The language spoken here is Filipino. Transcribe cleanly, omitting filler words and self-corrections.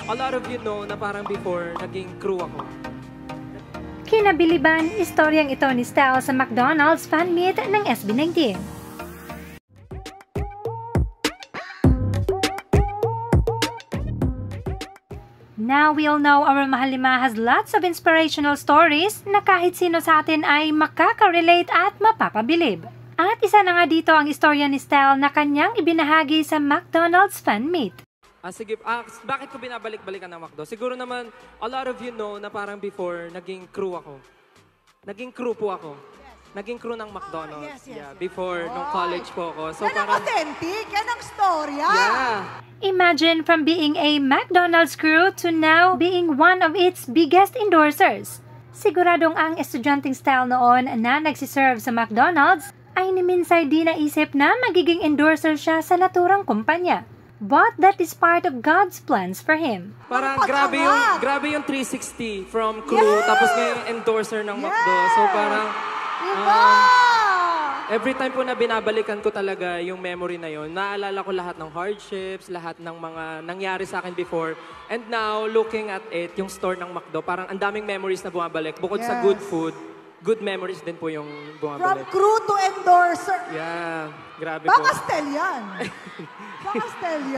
a lot of you know na parang before, naging crew ako. Kinabiliban, istoryang ito ni Stell sa McDonald's fan meet ng SB19. Now we all know our Mahalima has lots of inspirational stories na kahit sino sa atin ay makaka-relate at mapapabilib. At isa na nga dito ang istorya ni Stell na kanyang ibinahagi sa McDonald's fan meet. Sige, bakit ko binabalik-balikan ng McDo? Siguro naman, a lot of you know na parang before, naging crew ako. Naging crew po ako. Naging crew ng McDonald's. Before, nung college po ako. So yan ang authentic, yan ang storya. Yeah. Imagine from being a McDonald's crew to now being one of its biggest endorsers. Siguradong ang estudyanteng Style noon na nagsiserve sa McDonald's ay ni minsay di naisip na magiging endorser siya sa naturang kumpanya. But that is part of God's plans for him. Parang grabe yung 360 from crew, tapos ngayon endorser ng McDo. So parang, every time po na binabalikan ko talaga yung memory na yun, naalala ko lahat ng hardships, lahat ng mga nangyari sa akin before. And now, looking at it, yung store ng McDo, parang ang daming memories na bumabalik. Bukod sa good food, good memories din po yung bumabalik. From crew to endorser. Yeah, grabe po. Baka Stell yan. Baka Stell yan.